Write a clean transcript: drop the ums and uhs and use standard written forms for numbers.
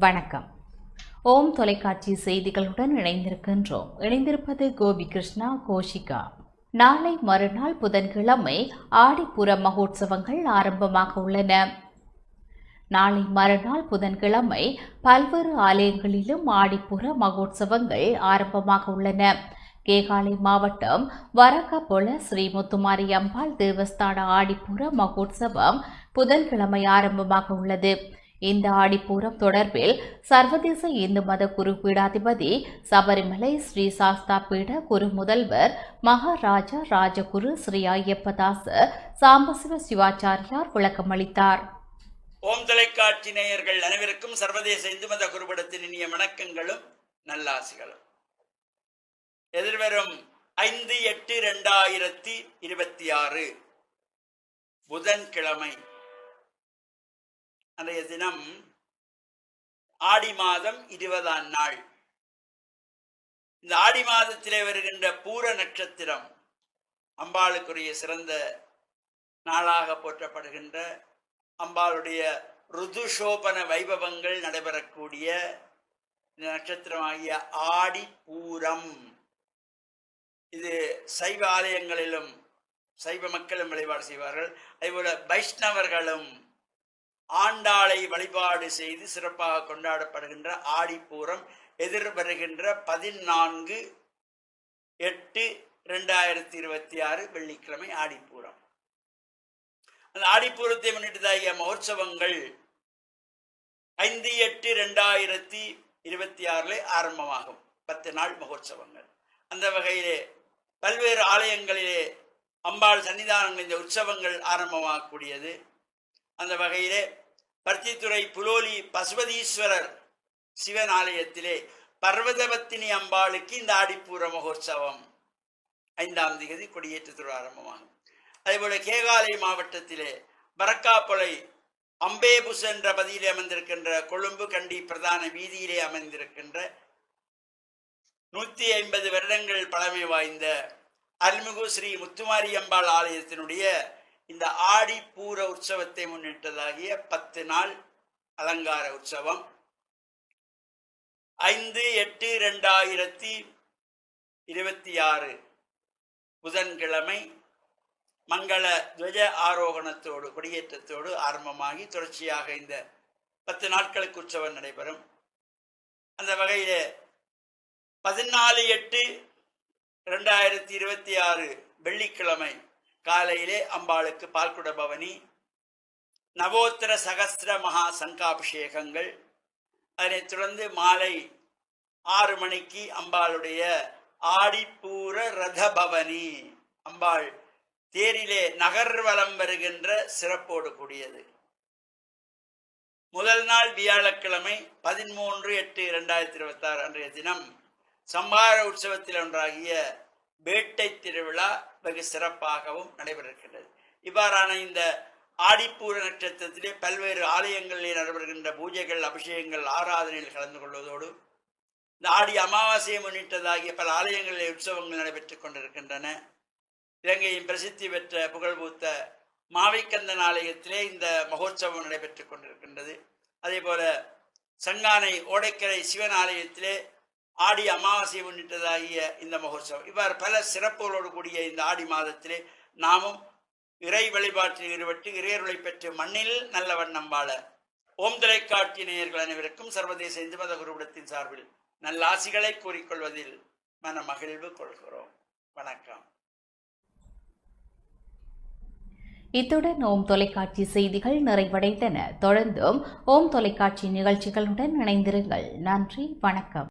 வணக்கம். ஓம் தொலைக்காட்சி செய்திகளுடன் இணைந்திருப்பது கோபி கிருஷ்ணா கோஷிகா. நாளை மறுநாள் புதன்கிழமை ஆடிப்புற மகோற்சவங்கள் ஆரம்பமாக உள்ளன. நாளை மறுநாள் புதன்கிழமை பல்வேறு ஆலயங்களிலும் ஆடிப்புற மகோற்சவங்கள் ஆரம்பமாக உள்ளன. கேகாலை மாவட்டம் வரகபொல ஸ்ரீ முத்துமாரி அம்பாள் தேவஸ்தான ஆடிப்புற மகோற்சவம் புதன்கிழமை ஆரம்பமாக உள்ளது. இந்த ஆடிப்பூரம் தொடர்பில் சர்வதேச இந்து மத குரு பீடாதிபதி சபரிமலை ஸ்ரீ சாஸ்தா பீட குரு முதல்வர் மகாராஜா ராஜகுரு ஸ்ரீ ஐயப்பதாச சாம்பசிவ சிவாச்சாரியார் விளக்கமளித்தார். ஓம் தொலைக்காட்சி நேயர்கள் அனைவருக்கும் சர்வதேச இந்து மத குருபடத்தின் இனிய வணக்கங்களும் நல்லாசிகளும். எதிர்வரும் 5/8/2026 புதன்கிழமை அன்றைய தினம் ஆடி மாதம் 20ஆம் நாள். இந்த ஆடி மாதத்திலே வருகின்ற பூர நட்சத்திரம் அம்பாளுக்குரிய சிறந்த நாளாக போற்றப்படுகின்ற அம்பாளுடைய ருதுசோபன வைபவங்கள் நடைபெறக்கூடிய இந்த நட்சத்திரமாகிய ஆடி பூரம். இது சைவ ஆலயங்களிலும் சைவ மக்களும் வழிபாடு செய்வார்கள். அதேபோல வைஷ்ணவர்களும் ஆண்டாளை வழிபாடு செய்து சிறப்பாக கொண்டாடப்படுகின்ற ஆடிப்பூரம் எதிர்வருகின்ற 14/8/2026 வெள்ளிக்கிழமை ஆடிப்பூரம். அந்த ஆடிப்பூரத்தை முன்னிட்டதாகிய மகோற்சவங்கள் 5/8/2026 ஆரம்பமாகும். 10 நாள் மகோற்சவங்கள். அந்த வகையிலே பல்வேறு ஆலயங்களிலே அம்பாள் சன்னிதானங்கள் இந்த உற்சவங்கள் ஆரம்பமாகக்கூடியது. அந்த வகையிலே பருத்தித்துறை புலோலி பசுபதீஸ்வரர் சிவன் ஆலயத்திலே பர்வதபத்தினி அம்பாளுக்கு இந்த ஆடிப்பூர மகோற்சவம் 5ஆம் தேதி கொடியேற்றத்தோடு ஆரம்பமாகும். அதேபோல கேகாலை மாவட்டத்திலே பரக்காப்பொலை அம்பேபுஸ் என்ற பதியிலே அமைந்திருக்கின்ற கொழும்பு கண்டி பிரதான வீதியிலே அமைந்திருக்கின்ற 150 வருடங்கள் பழமை வாய்ந்த அருள்மிகு ஸ்ரீ முத்துமாரி அம்பாள் ஆலயத்தினுடைய இந்த ஆடிப்பூர உற்சவத்தை முன்னிட்டதாகிய 10 நாள் அலங்கார உற்சவம் 5/8/2026 புதன்கிழமை மங்கள துவஜ ஆரோகணத்தோடு கொடியேற்றத்தோடு ஆரம்பமாகி தொடர்ச்சியாக இந்த 10 நாட்களுக்கு உற்சவம் நடைபெறும். அந்த வகையிலே 14/8/2026 வெள்ளிக்கிழமை காலையிலே அம்பாளுக்கு பால்குட பவனி, நவோத்திர சகஸ்திர மகா சங்காபிஷேகங்கள். அதனைத் தொடர்ந்து மாலை 6 மணிக்கு அம்பாளுடைய ஆடிப்பூர ரத பவனி, அம்பாள் தேரிலே நகர்வலம் வருகின்ற சிறப்போடு கூடியது. முதல் நாள் வியாழக்கிழமை 13/8/2026 அன்றைய தினம் சம்ஹார உற்சவத்தில் ஒன்றாகிய வேட்டை திருவிழா வெகு சிறப்பாகவும் நடைபெறுகின்றது. இவ்வாறான இந்த ஆடிப்பூர நட்சத்திரத்திலே பல்வேறு ஆலயங்களிலே நடைபெறுகின்ற பூஜைகள், அபிஷேகங்கள், ஆராதனைகள் கலந்து கொள்வதோடு இந்த ஆடி அமாவாசையை முன்னிட்டதாகிய பல ஆலயங்களிலே உற்சவங்கள் நடைபெற்றுக் கொண்டிருக்கின்றன. இலங்கையின் பிரசித்தி பெற்ற புகழ்பூத்த மாவைக்கந்தன் ஆலயத்திலே இந்த மகோற்சவம் நடைபெற்றுக் கொண்டிருக்கின்றது. அதே போல சங்கானை ஓடைக்கரை சிவன் ஆலயத்திலே ஆடி அமாவாசையை முன்னிட்டதாகிய இந்த மகோற்சவம். இவ்வாறு பல சிறப்புகளோடு கூடிய இந்த ஆடி மாதத்திலே நாமும் இறை வழிபாட்டில் ஈடுபட்டு இறையருளை பெற்று மண்ணில் நல்ல வண்ணம் வாழ ஓம் தொலைக்காட்சி நேயர்கள் அனைவருக்கும் சர்வதேச இந்து மத குருபடத்தின் சார்பில் நல்ல ஆசிகளை கூறிக்கொள்வதில் மன மகிழ்வு கொள்கிறோம். வணக்கம். இத்துடன் ஓம் தொலைக்காட்சி செய்திகள் நிறைவடைந்தன. தொடர்ந்தும் ஓம் தொலைக்காட்சி நிகழ்ச்சிகளுடன் இணைந்திருங்கள். நன்றி, வணக்கம்.